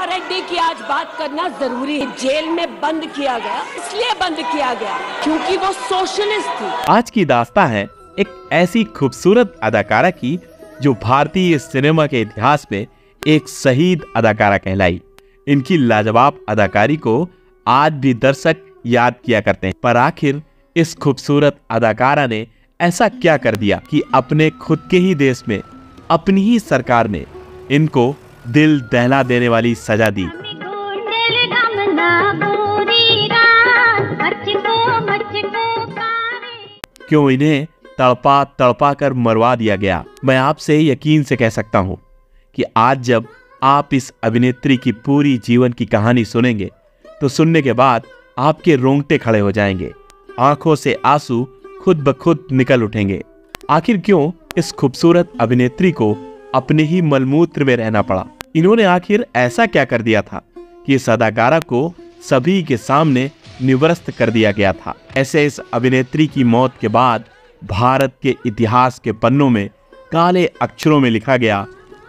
रेड्डी की आज बात करना जरूरी है। जेल में बंद किया गया, इसलिए बंद किया गया क्योंकि वो सोशलिस्ट थी। आज की दास्तां है एक ऐसी खूबसूरत अदाकारा की जो भारतीय सिनेमा के इतिहास में एक शहीद अदाकारा कहलाई। इनकी लाजवाब अदाकारी को आज भी दर्शक याद किया करते हैं, पर आखिर इस खूबसूरत अदाकारा ने ऐसा क्या कर दिया कि अपने खुद के ही देश में अपनी ही सरकार ने इनको दिल दहला देने वाली सजा दी। क्यों इन्हें तड़पा तड़पा कर मरवा दिया गया। मैं आपसे यकीन से कह सकता हूं कि आज जब आप इस अभिनेत्री की पूरी जीवन की कहानी सुनेंगे तो सुनने के बाद आपके रोंगटे खड़े हो जाएंगे, आंखों से आंसू खुद ब खुद निकल उठेंगे। आखिर क्यों इस खूबसूरत अभिनेत्री को अपने ही मलमूत्र में रहना पड़ा। इन्होंने आखिर ऐसा क्या कर दिया था कि इस अदाकारा को सभी के सामने निवृत्त कर दिया गया था। ऐसे इस अभिनेत्री की मौत के बाद भारत के इतिहास के पन्नों में काले अक्षरों में लिखा गया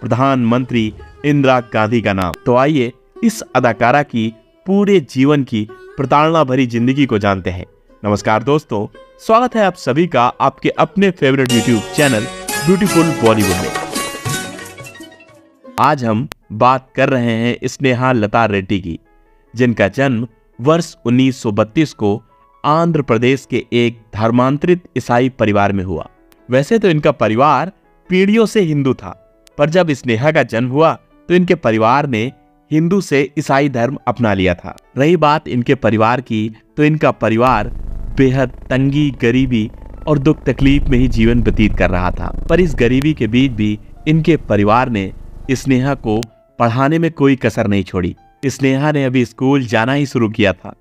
प्रधानमंत्री इंदिरा गांधी का नाम। तो आइए इस अदाकारा की पूरे जीवन की प्रताड़ना भरी जिंदगी को जानते हैं। नमस्कार दोस्तों, स्वागत है आप सभी का आपके अपने favourite YouTube channel beautiful Bollywood में। आज हम बात कर रहे हैं स्नेहा लता रेड्डी की, जिनका जन्म वर्ष 1932 को आंध्र प्रदेश के एक धर्मांतरित ईसाई परिवार में हुआ। वैसे तो इनका परिवार पीढ़ियों से हिंदू था, पर जब स्नेहा का जन्म हुआ तो इनके परिवार ने हिंदू से ईसाई धर्म अपना लिया था। रही बात इनके परिवार की, तो इनका परिवार बेहद तंगी, गरीबी और दुख तकलीफ में ही जीवन व्यतीत कर रहा था। पर इस गरीबी के बीच भी इनके परिवार ने स्नेहा को पढ़ाने में कोई कसर नहीं छोड़ी। स्नेहा ने अभी स्कूल जाना ही शुरू किया था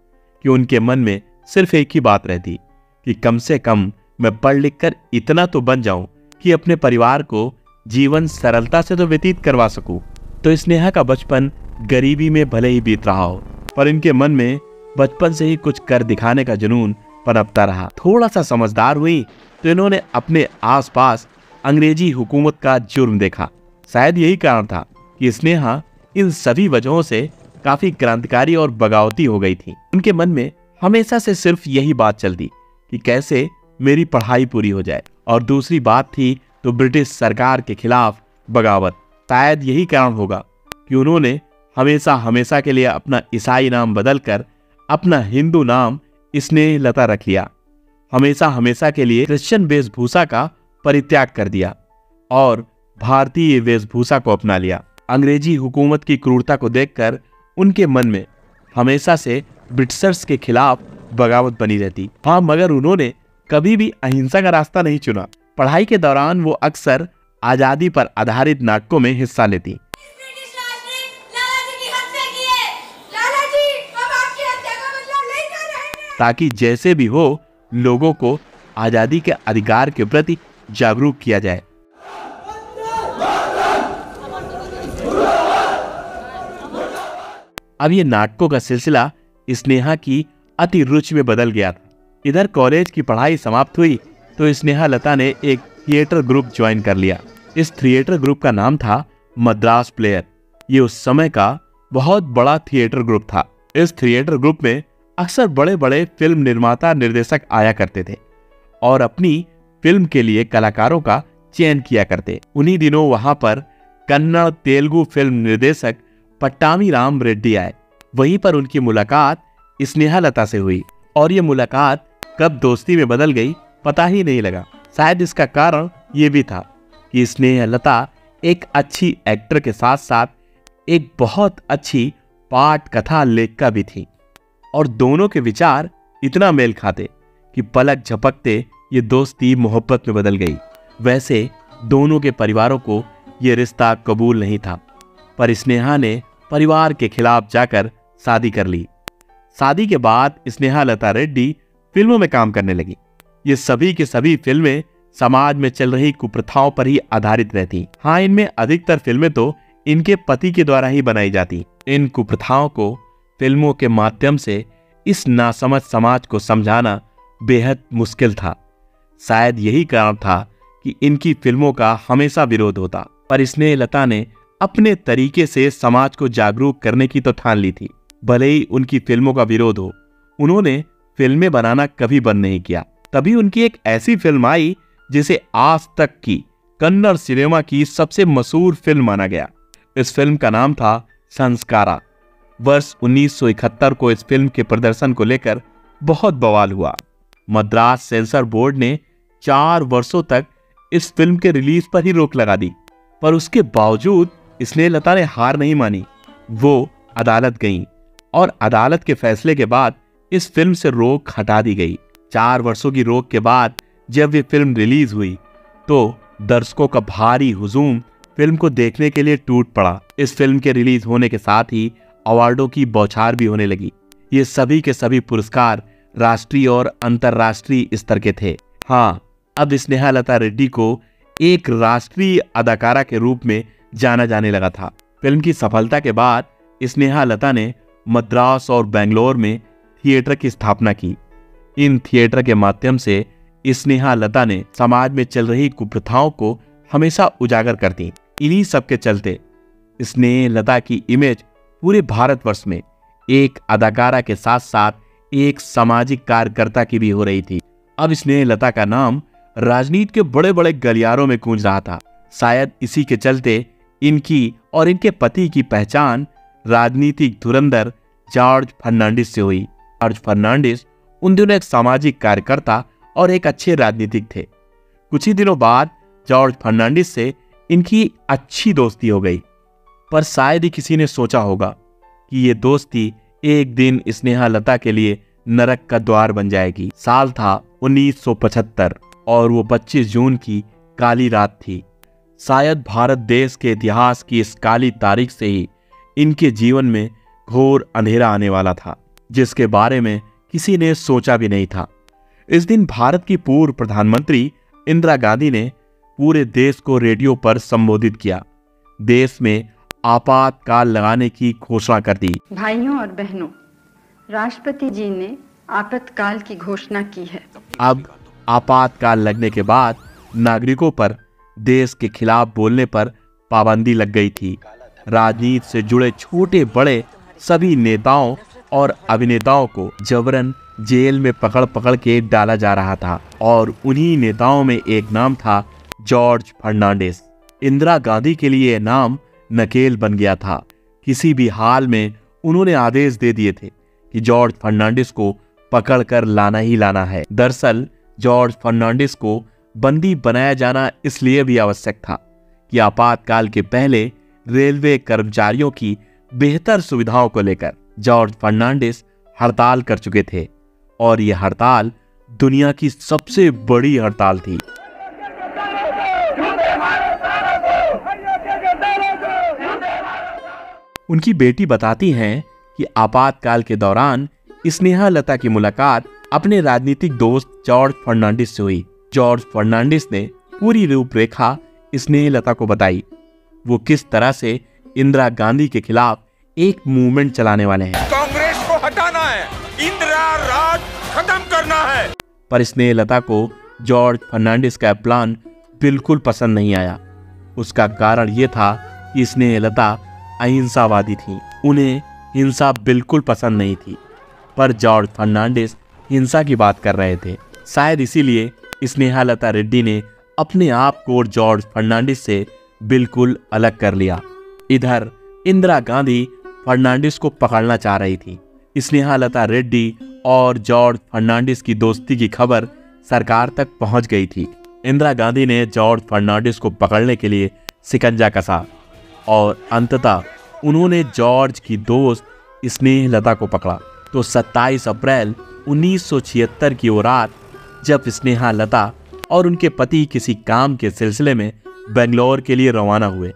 कि उनके मन में सिर्फ एक ही बात रहती कि कम से कम मैं पढ़ लिख कर इतना तो बन जाऊं कि अपने परिवार को जीवन सरलता से तो व्यतीत करवा सकूं। तो स्नेहा का बचपन गरीबी में भले ही बीत रहा हो, पर इनके मन में बचपन से ही कुछ कर दिखाने का जुनून पनपता रहा। थोड़ा सा समझदार हुई तो इन्होंने अपने आसपास अंग्रेजी हुकूमत का जुर्म देखा। शायद यही कारण था कि स्नेहा इन सभी वजहों से काफी क्रांतिकारी और बगावती हो गई थी। उनके मन में हमेशा से सिर्फ यही बात चलती कि कैसे मेरी पढ़ाई पूरी हो जाए, और दूसरी बात थी तो ब्रिटिश सरकार के खिलाफ बगावत। शायद यही कारण होगा कि उन्होंने हमेशा हमेशा के लिए अपना ईसाई नाम बदलकर अपना हिंदू नाम स्नेह लता रख लिया। हमेशा हमेशा के लिए क्रिश्चियन वेशभूषा का परित्याग कर दिया और भारतीय वेशभूषा को अपना लिया। अंग्रेजी हुकूमत की क्रूरता को देखकर उनके मन में हमेशा से ब्रिटिशर्स के खिलाफ बगावत बनी रहती। हाँ, मगर उन्होंने कभी भी अहिंसा का रास्ता नहीं चुना। पढ़ाई के दौरान वो अक्सर आजादी पर आधारित नाटकों में हिस्सा लेती। ताकि जैसे भी हो लोगों को आजादी के अधिकार के प्रति जागरूक किया जाए। अब ये नाटकों का सिलसिला स्नेहा की अति रुचि में बदल गया था। इधर कॉलेज की पढ़ाई समाप्त हुई तो स्नेहा लता ने एक थिएटर ग्रुप ज्वाइन कर लिया। इस थिएटर ग्रुप का नाम था मद्रास प्लेयर। ये उस समय का बहुत बड़ा थिएटर ग्रुप था। इस थिएटर ग्रुप में अक्सर बड़े बड़े फिल्म निर्माता निर्देशक आया करते थे और अपनी फिल्म के लिए कलाकारों का चयन किया करते। उन्हीं दिनों वहां पर कन्नड़ तेलुगु फिल्म निर्देशक पट्टामी राम रेड्डी आए। वहीं पर उनकी मुलाकात स्नेहा लता से हुई और ये मुलाकात कब दोस्ती में बदल गई पता ही नहीं लगा। शायद इसका कारण ये भी था कि स्नेहा लता एक अच्छी एक्टर के साथ साथ एक बहुत अच्छी पाठ कथा लेखिका भी थी और दोनों के विचार इतना मेल खाते कि पलक झपकते ये दोस्ती मोहब्बत में बदल गई। वैसे दोनों के परिवारों को ये रिश्ता कबूल नहीं था, पर स्नेहा ने परिवार के खिलाफ जाकर शादी कर ली। शादी के बाद स्नेहा लता रेड्डी फिल्मों में काम करने लगी। ये सभी के सभी फिल्में समाज में चल रही कुप्रथाओं पर ही आधारित रहती। हाँ, इनमें अधिकतर फिल्में तो इनके पति के द्वारा ही बनाई जाती। इन कुप्रथाओं को फिल्मों के माध्यम से इस नासमझ समाज को समझाना बेहद मुश्किल था। शायद यही कारण था कि इनकी फिल्मों का हमेशा विरोध होता। पर स्नेहा लता ने अपने तरीके से समाज को जागरूक करने की तो ठान ली थी। भले ही उनकी फिल्मों का विरोध हो, उन्होंने फिल्में बनाना कभी बंद नहीं किया। तभी उनकी एक ऐसी फिल्म आई जिसे आज तक की कन्नड़ सिनेमा की सबसे मशहूर फिल्म माना गया। इस फिल्म का नाम था संस्कारा। वर्ष 1971 को इस फिल्म के प्रदर्शन को लेकर बहुत बवाल हुआ। मद्रास सेंसर बोर्ड ने 4 वर्षों तक इस फिल्म के रिलीज पर ही रोक लगा दी, पर उसके बावजूद स्नेहलता ने हार नहीं मानी। वो अदालत गईं और अदालत के फैसले के बाद इस फिल्म से रोक हटा दी गई। 4 वर्षों की रोक के बाद जब ये फिल्म रिलीज हुई तो दर्शकों का भारी हुजूम फिल्म को देखने के लिए टूट पड़ा। इस फिल्म के रिलीज होने के साथ ही अवार्डों की बौछार भी होने लगी। ये सभी के सभी पुरस्कार राष्ट्रीय और अंतर्राष्ट्रीय स्तर के थे। हाँ, अब स्नेहलता रेड्डी को एक राष्ट्रीय अदाकारा के रूप में जाना जाने लगा था। फिल्म की सफलता के बाद स्नेहलता ने मद्रास और बेंगलोर में थिएटर की स्थापना की। इन थिएटर के माध्यम से स्नेहलता ने समाज में चल रही कुप्रथाओं को हमेशा उजागर कर दी। इन्हीं सब के चलते स्नेहलता की इमेज पूरे भारतवर्ष में एक अदाकारा के साथ साथ एक सामाजिक कार्यकर्ता की भी हो रही थी। अब स्नेहलता का नाम राजनीति के बड़े बड़े गलियारों में गूंज रहा था। शायद इसी के चलते इनकी और इनके पति की पहचान राजनीतिक धुरंधर जॉर्ज फर्नांडिस से हुई। जॉर्ज फर्नांडिस उन दिनों एक सामाजिक कार्यकर्ता और एक अच्छे राजनीतिक थे। कुछ ही दिनों बाद जॉर्ज फर्नांडिस से इनकी अच्छी दोस्ती हो गई, पर शायद ही किसी ने सोचा होगा कि ये दोस्ती एक दिन स्नेहलता के लिए नरक का द्वार बन जाएगी। साल था 1975 और वो 25 जून की काली रात थी। शायद भारत देश के इतिहास की इस काली तारीख से ही इनके जीवन में घोर अंधेरा आने वाला था, जिसके बारे में किसी ने सोचा भी नहीं था। इस दिन भारत की पूर्व प्रधानमंत्री इंदिरा गांधी ने पूरे देश को रेडियो पर संबोधित किया। देश में आपातकाल लगाने की घोषणा कर दी। भाइयों और बहनों, राष्ट्रपति जी ने आपातकाल की घोषणा की है। अब आपातकाल लगने के बाद नागरिकों पर देश के खिलाफ बोलने पर पाबंदी लग गई थी। राजनीति से जुड़े छोटे बड़े सभी नेताओं और अभिनेताओं को जबरन जेल में पकड़ पकड़ के डाला जा रहा था और उन्हीं नेताओं में एक नाम था जॉर्ज फर्नांडिस। इंदिरा गांधी के लिए नाम नकेल बन गया था। किसी भी हाल में उन्होंने आदेश दे दिए थे कि जॉर्ज फर्नांडिस को पकड़कर लाना ही लाना है। दरअसल जॉर्ज फर्नांडिस को बंदी बनाया जाना इसलिए भी आवश्यक था कि आपातकाल के पहले रेलवे कर्मचारियों की बेहतर सुविधाओं को लेकर जॉर्ज फर्नांडिस हड़ताल कर चुके थे और यह हड़ताल दुनिया की सबसे बड़ी हड़ताल थी। उनकी बेटी बताती हैं कि आपातकाल के दौरान स्नेहलता की मुलाकात अपने राजनीतिक दोस्त जॉर्ज फर्नांडिस से हुई। जॉर्ज फर्नांडिस ने पूरी रूपरेखा स्नेहलता को बताई। वो किस तरह से इंदिरा गांधी के खिलाफ एक मूवमेंट चलाने वाले हैं। कांग्रेस को हटाना है, इंदिरा राज खत्म करना है। पर स्नेहलता को जॉर्ज फर्नांडिस का प्लान बिल्कुल पसंद नहीं आया। उसका कारण यह था कि स्नेहलता अहिंसावादी थी। उन्हें हिंसा बिल्कुल पसंद नहीं थी, पर जॉर्ज फर्नांडिस हिंसा की बात कर रहे थे। शायद इसीलिए स्नेहलता रेड्डी ने अपने आप को जॉर्ज फर्नांडिस से बिल्कुल अलग कर लिया। इधर इंदिरा गांधी फर्नांडिस को पकड़ना चाह रही थी। स्नेहलता रेड्डी और जॉर्ज फर्नांडिस की दोस्ती की खबर सरकार तक पहुंच गई थी। इंदिरा गांधी ने जॉर्ज फर्नांडिस को पकड़ने के लिए शिकंजा कसा और अंततः उन्होंने जॉर्ज की दोस्त स्नेहलता को पकड़ा। तो 27 अप्रैल 1976 की वो रात जब स्नेहलता और उनके पति किसी काम के सिलसिले में बेंगलोर के लिए रवाना हुए।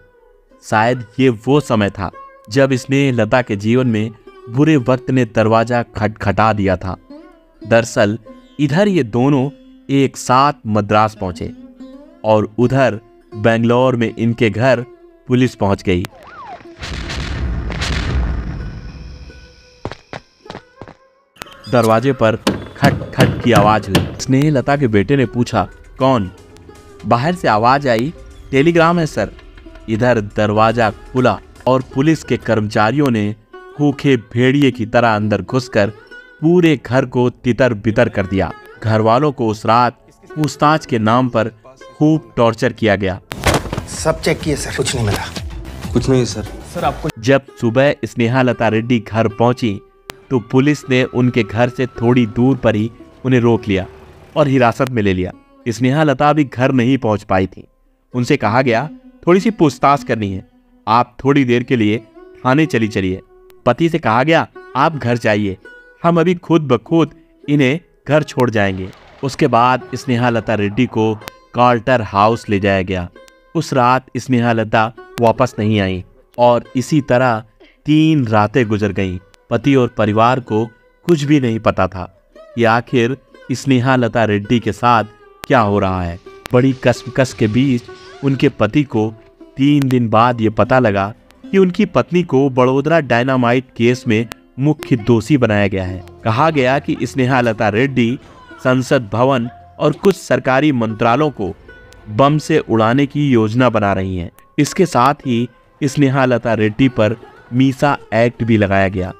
शायद ये वो समय था जब स्नेहलता के जीवन में बुरे वक्त ने दरवाजा खटखटा दिया था। दरअसल इधर ये दोनों एक साथ मद्रास पहुंचे और उधर बेंगलोर में इनके घर पुलिस पहुंच गई। दरवाजे पर खट खट की आवाज हुई। स्नेहलता के बेटे ने पूछा, कौन? बाहर से आवाज आई, टेलीग्राम है सर, इधर दरवाजा खुला और पुलिस के कर्मचारियों ने भूखे भेड़िए की तरह अंदर घुसकर पूरे घर को तितर बितर कर दिया। घर वालों को उस रात पूछताछ के नाम पर खूब टॉर्चर किया गया। सब चेक किए सर, कुछ नहीं मिला। कुछ नहीं सर आपको। जब सुबह स्नेहालता रेड्डी घर पहुंची तो पुलिस ने उनके घर से थोड़ी दूर पर ही उन्हें रोक लिया और हिरासत में ले लिया। स्नेहालता अभी घर नहीं पहुंच पाई थी। उनसे कहा गया थोड़ी सी पूछताछ करनी है, आप थोड़ी देर के लिए थाने चली चलिए। पति से कहा गया आप घर जाइए, हम अभी खुद ब खुद इन्हें घर छोड़ जाएंगे। उसके बाद स्नेहालता रेड्डी को कार्टर हाउस ले जाया गया। उस रात स्नेहालता वापस नहीं आई और इसी तरह 3 रातें गुजर गईं। पति और परिवार को कुछ भी नहीं पता था कि आखिर स्नेहालता रेड्डी के साथ क्या हो रहा है। बड़ी कसमकस के बीच उनके पति को 3 दिन बाद ये पता लगा कि उनकी पत्नी को बड़ोदरा डायनामाइट केस में मुख्य दोषी बनाया गया है। कहा गया कि स्नेहालता रेड्डी संसद भवन और कुछ सरकारी मंत्रालयों को बम से उड़ाने की योजना बना रही हैं। इसके साथ ही स्नेहालता रेड्डी पर मीसा एक्ट भी लगाया गया।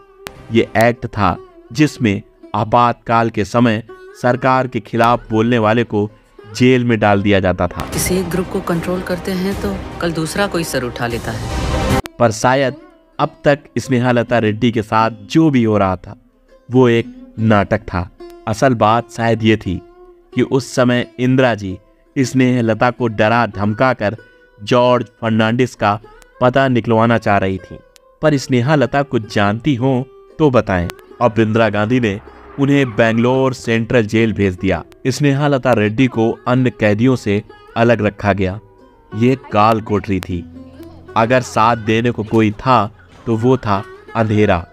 ये एक्ट था जिसमें आपातकाल के समय सरकार के खिलाफ बोलने वाले को जेल में डाल दिया जाता था। किसी एक ग्रुप को कंट्रोल करते हैं तो कल दूसरा कोई सर उठा लेता है। पर शायद अब तक स्नेहालता रेड्डी के साथ जो भी हो रहा था वो एक नाटक था। असल बात शायद ये थी कि उस समय इंदिरा जी स्नेहलता को डरा धमकाकर जॉर्ज फर्नांडिस का पता निकलवाना चाह रही थी। पर स्नेहलता कुछ जानती हो तो बताएं। अब इंदिरा गांधी ने उन्हें बेंगलोर सेंट्रल जेल भेज दिया। स्नेहलता रेड्डी को अन्य कैदियों से अलग रखा गया। ये काल कोठरी थी। अगर साथ देने को कोई था तो वो था अंधेरा।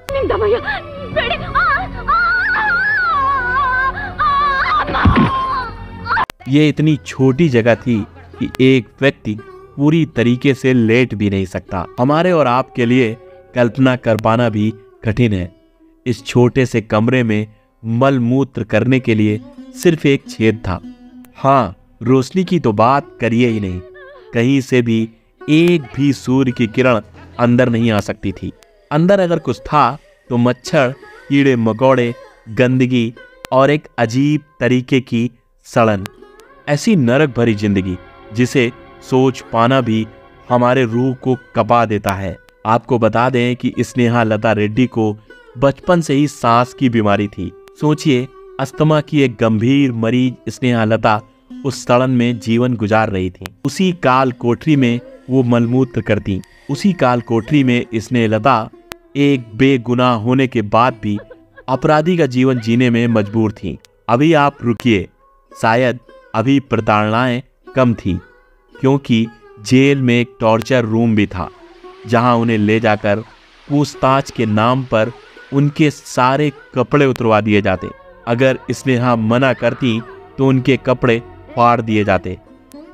ये इतनी छोटी जगह थी कि एक व्यक्ति पूरी तरीके से लेट भी नहीं सकता। हमारे और आपके लिए कल्पना कर पाना भी कठिन है। इस छोटे से कमरे में मल मूत्र करने के लिए सिर्फ एक छेद था। हाँ, रोशनी की तो बात करिए ही नहीं। कहीं से भी एक भी सूर्य की किरण अंदर नहीं आ सकती थी। अंदर अगर कुछ था तो मच्छर, कीड़े मकोड़े, गंदगी और एक अजीब तरीके की सड़न। ऐसी नरक भरी जिंदगी जिसे सोच पाना भी हमारे रूह को कपा देता है। आपको बता दें कि स्नेहालता रेड्डी को बचपन से ही सांस की बीमारी थी। सोचिए, अस्थमा की एक गंभीर मरीज स्नेहालता उस सड़न में जीवन गुजार रही थी। उसी काल कोठरी में वो मलमूत्र करती। उसी काल कोठरी में स्नेहलता एक बेगुनाह होने के बाद भी अपराधी का जीवन जीने में मजबूर थी। अभी आप रुकिए, शायद अभी प्रताड़नाएं कम थी, क्योंकि जेल में एक टॉर्चर रूम भी था जहां उन्हें ले जाकर पूछताछ के नाम पर उनके सारे कपड़े उतरवा दिए जाते। अगर स्नेहा मना करती तो उनके कपड़े फाड़ दिए जाते,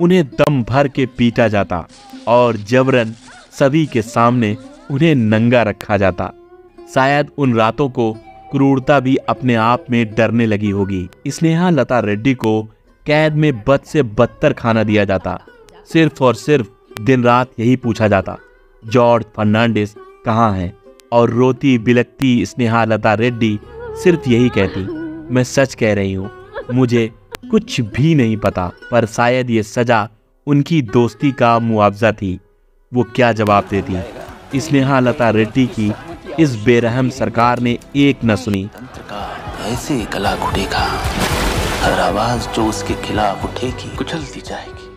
उन्हें दम भर के पीटा जाता और जबरन सभी के सामने उन्हें नंगा रखा जाता। शायद उन रातों को क्रूरता भी अपने आप में डरने लगी होगी। स्नेहालता रेड्डी को कैद में बद से बदतर खाना दिया जाता। सिर्फ और सिर्फ दिन रात यही पूछा जाता, जॉर्ज फर्नांडिस कहाँ है? और रोती बिलखती स्नेहालता रेड्डी सिर्फ यही कहती, मैं सच कह रही हूँ, मुझे कुछ भी नहीं पता। पर शायद ये सजा उनकी दोस्ती का मुआवजा थी। वो क्या जवाब देती? स्नेहालता रेड्डी की इस बेरहम सरकार ने एक न सुनी। ऐसे गला घुटेगा, हर आवाज जो उसके खिलाफ उठेगी कुचलती जाएगी।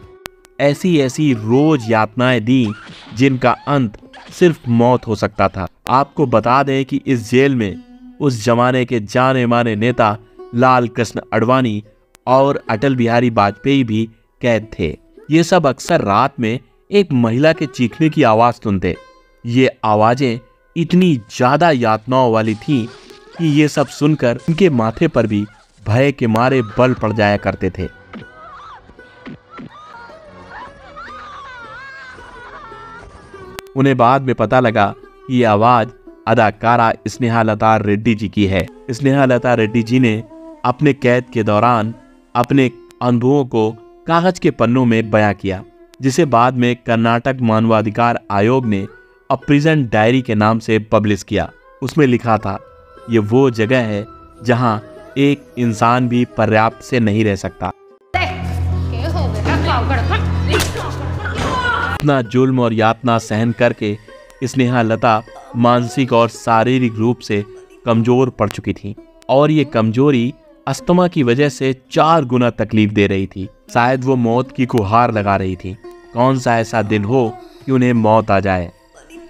ऐसी ऐसी रोज यातनाएं दी जिनका अंत सिर्फ मौत हो सकता था। आपको बता दें कि इस जेल में उस जमाने के जाने माने नेता लाल कृष्ण आडवाणी और अटल बिहारी वाजपेयी भी कैद थे। ये सब अक्सर रात में एक महिला के चीखने की आवाज सुनते। ये आवाजें इतनी ज्यादा यातनाओं वाली थीं कि ये सब सुनकर उनके माथे पर भी भय के मारे बल पड़ जाया करते थे। उन्हें बाद में पता लगा कि ये आवाज अदाकारा स्नेहालता रेड्डी जी की है। स्नेहालता रेड्डी जी ने अपने कैद के दौरान अपने अनुभवों को कागज के पन्नों में बयां किया। जिसे बाद में कर्नाटक मानवाधिकार आयोग ने अ प्रिजन डायरी के नाम से पब्लिश किया। उसमें लिखा था, ये वो जगह है जहां एक इंसान भी पर्याप्त से नहीं रह सकता। इतना जुल्म और यातना सहन करके स्नेहलता मानसिक और शारीरिक रूप से कमजोर पड़ चुकी थी और ये कमजोरी अस्थमा की वजह से 4 गुना तकलीफ दे रही थी। शायद वो मौत की गुहार लगा रही थी। कौन सा ऐसा दिन हो कि उन्हें मौत आ जाए।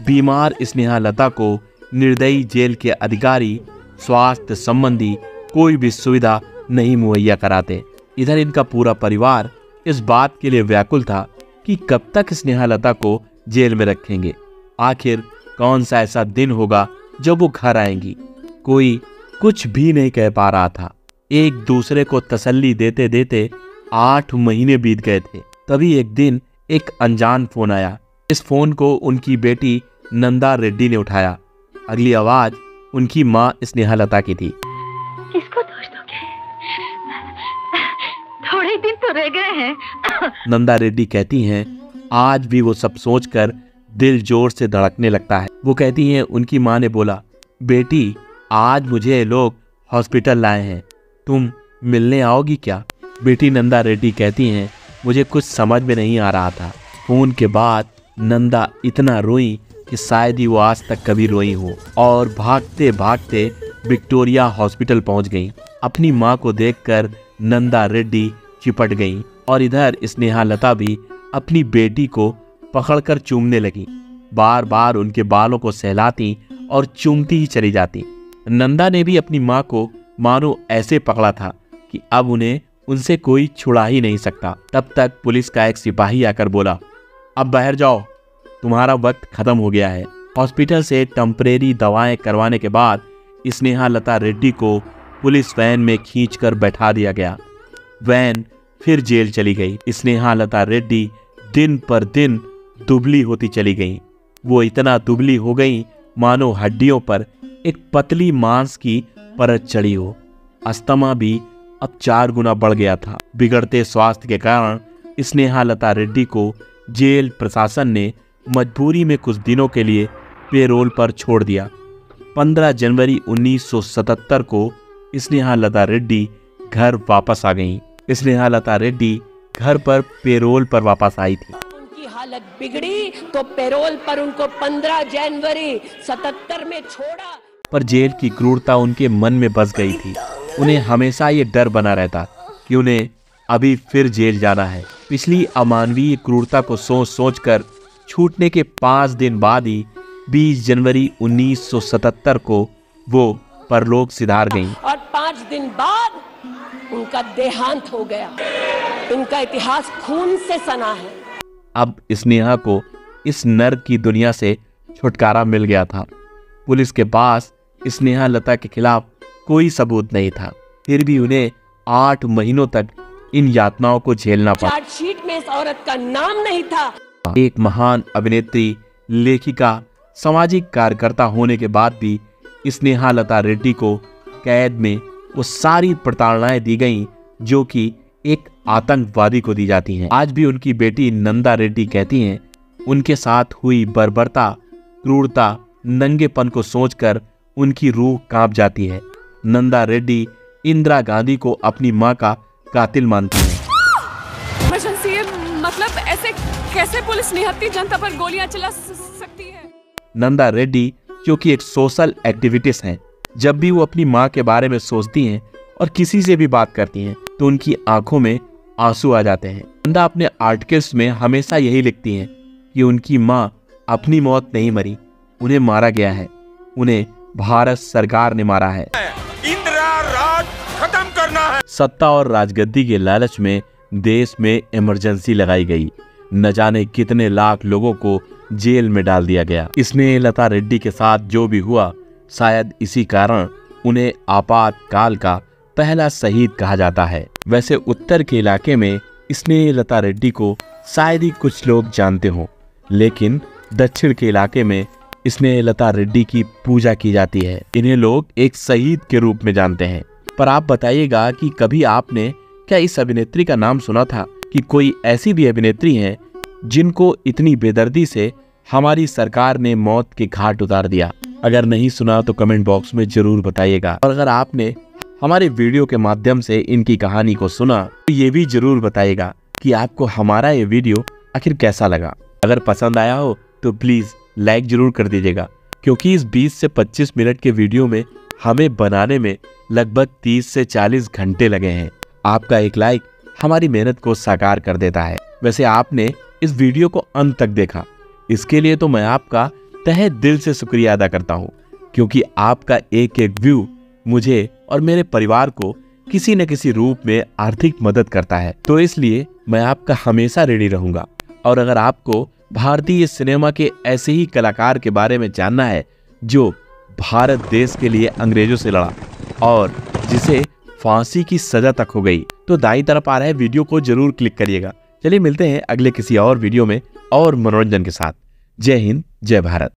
बीमार स्नेहलता को निर्दयी जेल के अधिकारी स्वास्थ्य संबंधी कोई भी सुविधा नहीं मुहैया कराते। इधर इनका पूरा परिवार इस बात के लिए व्याकुल था कि कब तक स्नेहलता को जेल में रखेंगे। आखिर कौन सा ऐसा दिन होगा जब वो घर आएंगी। कोई कुछ भी नहीं कह पा रहा था। एक दूसरे को तसल्ली देते देते 8 महीने बीत गए थे। तभी एक दिन एक अनजान फोन आया। इस फोन को उनकी बेटी नंदा रेड्डी ने उठाया। अगली आवाज उनकी माँ स्नेहलता की थी। किसको दोष दोगे? थोड़े दिन तो रह गए हैं। नंदा रेड्डी कहती हैं, आज भी वो सब सोचकर दिल जोर से धड़कने लगता है। वो कहती हैं, उनकी माँ ने बोला, बेटी आज मुझे लोग हॉस्पिटल लाए हैं, तुम मिलने आओगी क्या? बेटी नंदा रेड्डी कहती हैं, मुझे कुछ समझ में नहीं आ रहा था। फोन के बाद नंदा इतना रोई कि शायद ही वो आज तक कभी रोई हो और भागते भागते विक्टोरिया हॉस्पिटल पहुंच गई। अपनी माँ को देखकर नंदा रेड्डी चिपट गई और इधर स्नेहलता भी अपनी बेटी को पकड़कर चूमने लगी। बार बार उनके बालों को सहलाती और चूमती ही चली जाती। नंदा ने भी अपनी माँ को मानो ऐसे पकड़ा था कि अब उन्हें उनसे कोई छुड़ा ही नहीं सकता। तब तक पुलिस का एक सिपाही आकर बोला, अब बाहर जाओ, तुम्हारा वक्त खत्म हो गया है। हॉस्पिटल से टेम्परेरी दवाएं करवाने के बाद स्नेहलता रेड्डी को पुलिस वैन में खींचकर बैठा दिया गया। वैन फिर जेल चली गई। स्नेहलता रेड्डी दिन पर दिन दुबली होती चली गई। वो इतना दुबली हो गई मानो हड्डियों पर एक पतली मांस की परत चढ़ी हो। अस्थमा भी अब 4 गुना बढ़ गया था। बिगड़ते स्वास्थ्य के कारण स्नेहलता रेड्डी को जेल प्रशासन ने मजबूरी में कुछ दिनों के लिए पेरोल पर छोड़ दिया। 15 जनवरी 1977 को स्नेहलता रेड्डी घर वापस आ गईं। स्नेहलता रेड्डी घर पर पेरोल पर वापस आई थी। उनकी हालत बिगड़ी तो पेरोल पर उनको 15 जनवरी 77 में छोड़ा। पर जेल की क्रूरता उनके मन में बस गई थी। उन्हें हमेशा ये डर बना रहता कि उन्हें अभी फिर जेल जाना है। पिछली अमानवीय क्रूरता को सोच सोच कर छूटने के 5 दिन बाद ही 20 जनवरी 1977 को वो परलोक सिधार गईं। और 5 दिन बाद उनका देहांत हो गया। इनका इतिहास खून से सना है। अब स्नेहा को इस नर्क की दुनिया से छुटकारा मिल गया था। पुलिस के पास स्नेहलता के खिलाफ कोई सबूत नहीं था। फिर भी उन्हें 8 महीनों तक इन यातनाओं को झेलना पड़ा। चार्जशीट में इस औरत का नाम नहीं था। एक महान अभिनेत्री, लेखिका, सामाजिक कार्यकर्ता होने के बाद भी स्नेहलता रेड्डी को कैद में वो सारी प्रताड़नाएं दी गईं जो कि एक आतंकवादी को दी जाती हैं। आज भी उनकी बेटी नंदा रेड्डी कहती हैं, उनके साथ हुई बर्बरता, क्रूरता, नंगेपन को सोचकर उनकी रूह कांप जाती है। नंदा रेड्डी इंदिरा गांधी को अपनी मां का कातिल मानती हैं। इमरजेंसी है, मतलब ऐसे कैसे पुलिस निहत्थी जनता पर गोलियां चला सकती है? नंदा रेड्डी जो कि एक सोशल एक्टिविस्ट हैं, जब भी वो अपनी मां के बारे में सोचती हैं और किसी से भी बात करती हैं तो उनकी आंखों में आंसू आ जाते हैं। नंदा अपने आर्टिकल्स में हमेशा यही लिखती हैं कि उनकी मां अपनी मौत नहीं मरी, उन्हें मारा गया है, उन्हें भारत सरकार ने मारा है। इंदिरा राज खत्म करना है। सत्ता और राजगद्दी के लालच में देश में इमरजेंसी लगाई गई। न जाने कितने लाख लोगों को जेल में डाल दिया गया। स्नेहलता रेड्डी के साथ जो भी हुआ, शायद इसी कारण उन्हें आपातकाल का पहला शहीद कहा जाता है। वैसे उत्तर के इलाके में स्नेहलता रेड्डी को शायद ही कुछ लोग जानते हों, लेकिन दक्षिण के इलाके में स्नेहलता रेड्डी की पूजा की जाती है। इन्हें लोग एक शहीद के रूप में जानते हैं। पर आप बताइएगा कि कभी आपने क्या इस अभिनेत्री का नाम सुना था कि कोई ऐसी भी अभिनेत्री है जिनको इतनी बेदर्दी से हमारी सरकार ने मौत के घाट उतार दिया। अगर नहीं सुना तो कमेंट बॉक्स में जरूर बताइएगा, और अगर आपने हमारे वीडियो के माध्यम से इनकी कहानी को सुना तो ये भी जरूर बताइएगा कि आपको हमारा ये वीडियो आखिर कैसा लगा। अगर पसंद आया हो तो प्लीज लाइक जरूर कर दीजिएगा, क्योंकि इस 20 से 25 मिनट के वीडियो में हमें बनाने में लगभग 30 से 40 घंटे लगे हैं। आपका एक लाइक हमारी मेहनत को साकार कर देता है। वैसे आपने इस वीडियो को अंत तक देखा, इसके लिए तो मैं आपका तहे दिल से शुक्रिया अदा करता हूँ, क्योंकि आपका एक एक व्यू मुझे और मेरे परिवार को किसी न किसी रूप में आर्थिक मदद करता है। तो इसलिए मैं आपका हमेशा रेडी रहूंगा। और अगर आपको भारतीय सिनेमा के ऐसे ही कलाकार के बारे में जानना है जो भारत देश के लिए अंग्रेजों से लड़ा और जिसे फांसी की सजा तक हो गई, तो दाईं तरफ आ रहे वीडियो को जरूर क्लिक करिएगा। चलिए मिलते हैं अगले किसी और वीडियो में और मनोरंजन के साथ। जय हिंद, जय भारत।